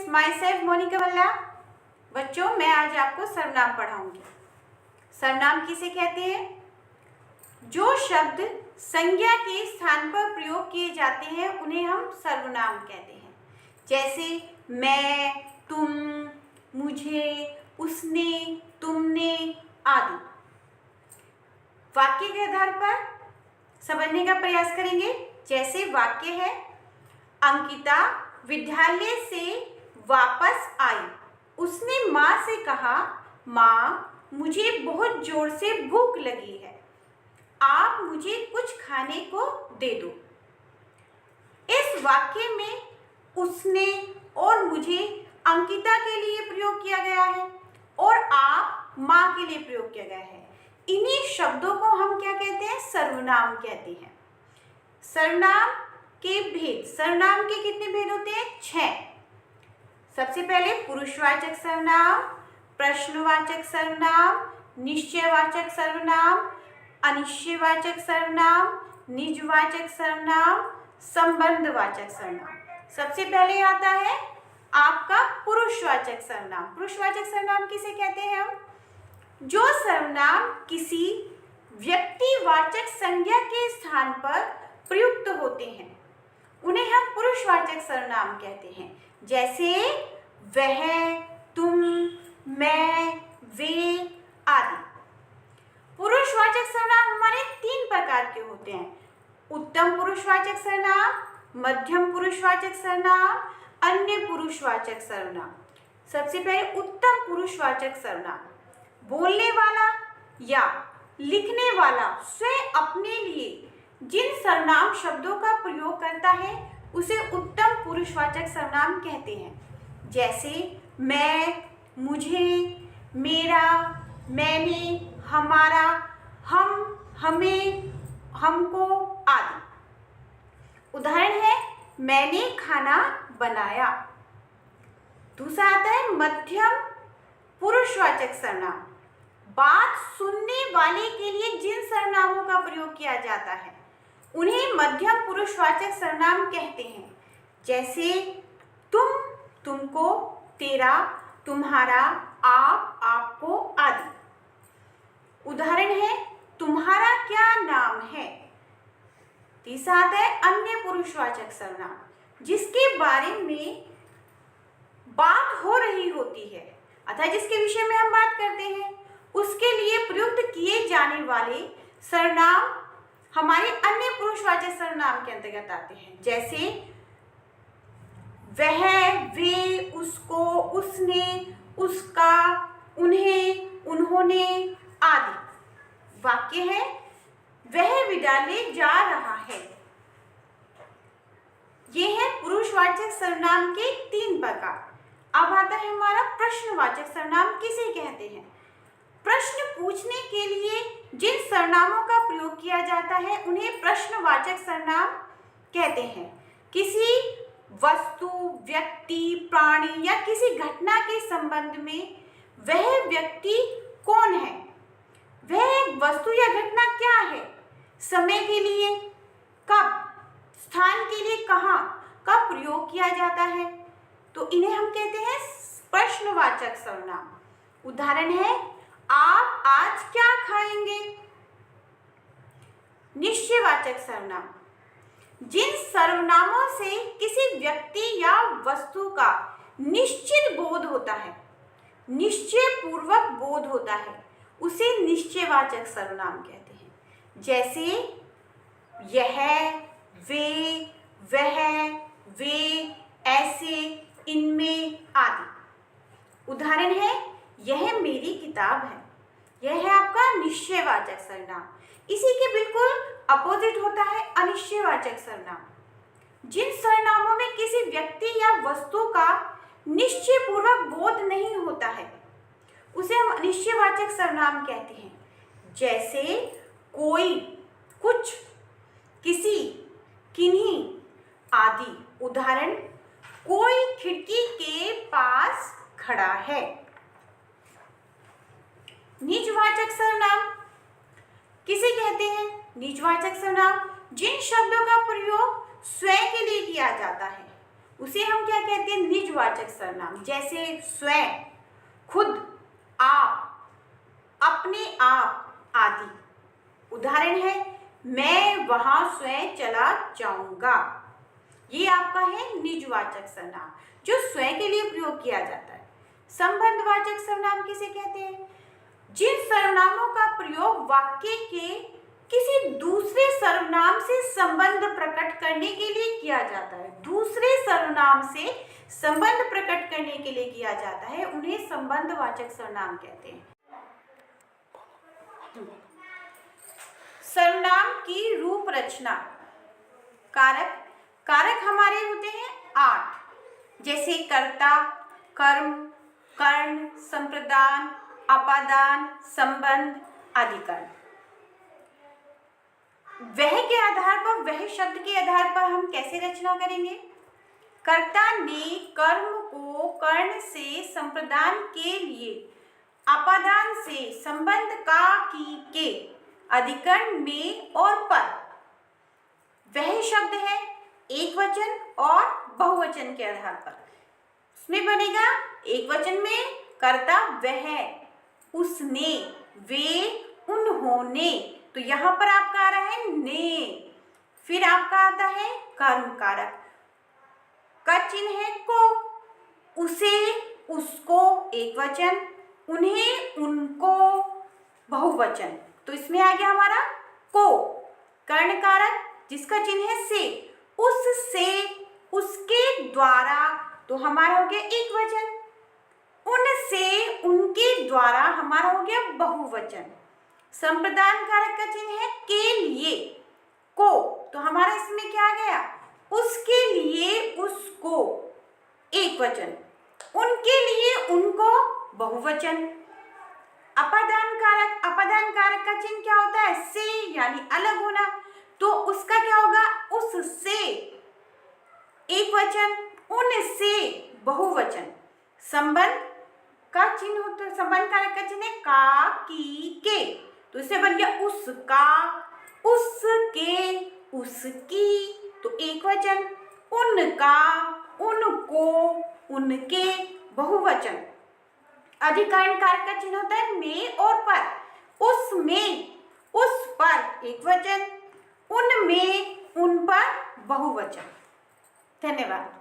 My self Monika बल्ला। बच्चों, मैं आज आपको सर्वनाम पढ़ाऊंगी। सर्वनाम किसे कहते हैं? जो शब्द संज्ञा के स्थान पर प्रयोग किए जाते हैं उन्हें हम सर्वनाम कहते हैं। जैसे मैं, तुम, मुझे, उसने, तुमने आदि। वाक्य के आधार पर समझने का प्रयास करेंगे। जैसे वाक्य है, अंकिता विद्यालय से वापस आई। उसने माँ से कहा, माँ मुझे बहुत जोर से भूख लगी है, आप मुझे कुछ खाने को दे दो। इस वाक्य में उसने और मुझे अंकिता के लिए प्रयोग किया गया है और आप माँ के लिए प्रयोग किया गया है। इन्हीं शब्दों को हम क्या कहते हैं? सर्वनाम कहते हैं। सर्वनाम के भेद, सर्वनाम के कितने भेद होते हैं? 6। सबसे पहले पुरुषवाचक सर्वनाम, प्रश्नवाचक सर्वनाम, निश्चयवाचक सर्वनाम, अनिश्चयवाचक सर्वनाम, निजवाचक सर्वनाम, संबंधवाचक सर्वनाम। सबसे पहले आता है आपका पुरुषवाचक सर्वनाम। पुरुषवाचक सर्वनाम किसे कहते हैं हम? जो सर्वनाम किसी व्यक्तिवाचक संज्ञा के स्थान पर प्रयुक्त होते हैं उन्हें हम पुरुषवाचक सर्वनाम कहते हैं। जैसे वह, तुम, मैं, वे आदि। पुरुषवाचक सर्वनाम हमारे 3 प्रकार के होते हैं: उत्तम पुरुषवाचक सर्वनाम, मध्यम पुरुषवाचक सर्वनाम, अन्य पुरुषवाचक सर्वनाम। सबसे पहले उत्तम पुरुषवाचक सर्वनाम। बोलने वाला या लिखने वाला स्वयं अपने लिए जिन सर्वनाम शब्दों का प्रयोग करता है उसे उत्तम पुरुषवाचक सर्वनाम कहते हैं। जैसे मैं, मुझे, मेरा, मैंने, हमारा, हम, हमें, हमको आदि। उदाहरण है, मैंने खाना बनाया। दूसरा आता है मध्यम पुरुषवाचक सर्वनाम। बात सुनने वाले के लिए जिन सर्वनामों का प्रयोग किया जाता है उन्हें मध्यम पुरुषवाचक सर्वनाम कहते हैं। जैसे तुम, तुमको, तेरा, तुम्हारा, आप, आपको आदि। उदाहरण है, तुम्हारा क्या नाम है। तीसरा आता है अन्य पुरुषवाचक सर्वनाम, जिसके बारे में बात हो रही होती है अतः जिसके विषय में हम बात करते हैं उसके लिए प्रयुक्त किए जाने वाले सर्वनाम हमारे अन्य पुरुषवाचक सर्वनाम के अंतर्गत आते हैं। जैसे वह, वे, उसको, उसने, उसका, उन्हें, उन्होंने आदि। वाक्य है, वह विद्यालय जा रहा है। ये है पुरुषवाचक सर्वनाम के 3 प्रकार। अब आता है हमारा प्रश्नवाचक सर्वनाम किसे कहते हैं? प्रश्न पूछने के लिए जिन सर्वनामों का प्रयोग किया जाता है उन्हें प्रश्नवाचक सर्वनाम कहते हैं। किसी वस्तु, व्यक्ति, प्राणी या किसी घटना के संबंध में वह व्यक्ति कौन है, वह वस्तु या घटना क्या है, समय के लिए कब, स्थान के लिए कहाँ का प्रयोग किया जाता है, तो इन्हें हम कहते हैं प्रश्नवाचक सर्वनाम। उदाहरण है, आप आज क्या खाएंगे। निश्चयवाचक सर्वनाम। जिन सर्वनामों से किसी व्यक्ति या वस्तु का निश्चित बोध होता है, निश्चय पूर्वक बोध होता है, उसे निश्चयवाचक सर्वनाम कहते हैं। जैसे यह, वे, वह, वे, ऐसे, इनमें आदि। उदाहरण है, यह मेरी किताब है। यह है आपका निश्चयवाचक सर्वनाम। इसी के बिल्कुल अपोजिट होता है अनिश्चयवाचक सर्वनाम। जिन सर्वनामों में किसी व्यक्ति या वस्तु का निश्चय पूर्वक बोध नहीं होता है उसे हम अनिश्चयवाचक सर्वनाम कहते हैं। जैसे कोई, कुछ, किसी, किन्हीं आदि। उदाहरण, कोई खिड़की के पास खड़ा है। निजवाचक सर्वनाम किसे कहते हैं? निजवाचक सर्वनाम जिन शब्दों का प्रयोग स्वयं के लिए किया जाता है उसे हम क्या कहते हैं, निजवाचक सर्वनाम। जैसे स्वयं, खुद, आप, अपने आप आदि। उदाहरण है, मैं वहां स्वयं चला जाऊंगा। ये आपका है निजवाचक सर्वनाम जो स्वयं के लिए प्रयोग किया जाता है। संबंधवाचक सर्वनाम किसे कहते हैं? जिन सर्वनामों का प्रयोग वाक्य के किसी दूसरे सर्वनाम से संबंध प्रकट करने के लिए किया जाता है, दूसरे सर्वनाम से संबंध प्रकट करने के लिए किया जाता है, उन्हें संबंधवाचक सर्वनाम कहते हैं। सर्वनाम की रूप रचना। कारक, कारक हमारे होते हैं 8, जैसे कर्ता, कर्म, कर्ण, संप्रदान, अपादान, संबंध, अधिकरण। वह के आधार पर, वह शब्द के आधार पर हम कैसे रचना करेंगे? कर्ता ने कर्म को कर्ण से संप्रदान के लिए, अपादान से संबंध का, की के, अधिकरण में और पर। वह शब्द है एक वचन और बहुवचन के आधार पर। उसमें बनेगा एक वचन में कर्ता वह, उसने, वे, उन्होंने, तो यहां पर आपका आ रहा है ने। फिर आपका आता है कर्म कारक का चिन्ह है को, उसे, उसको एक वचन, उन्हें, उनको बहुवचन, तो इसमें आ गया हमारा को। कर्ण कारक जिसका चिन्ह है से, उससे, उसके द्वारा, तो हमारा हो गया एक वचन। उनसे, उनके द्वारा, हमारा हो गया बहुवचन। संप्रदान कारक का चिन्ह है के लिए, को, तो हमारा इसमें क्या आ गया, उसके लिए, उसको एक वचन, उनके लिए, उनको बहुवचन। अपादान कारक, अपादान कारक का चिन्ह क्या होता है, से, यानी अलग होना, तो उसका क्या होगा, उससे एक वचन, उनसे बहुवचन। संबंध का चिन्ह होता है, संबंध कारक का चिन्ह है का, की, के, तो इससे बन गया उसका, उसके, उसकी, तो एक वचन। उनका, उनको, उनके बहुवचन। अधिकरण कारक का चिन्ह होता है में और पर। उसमें, उस पर एक वचन, उनमें, उन पर बहुवचन। धन्यवाद।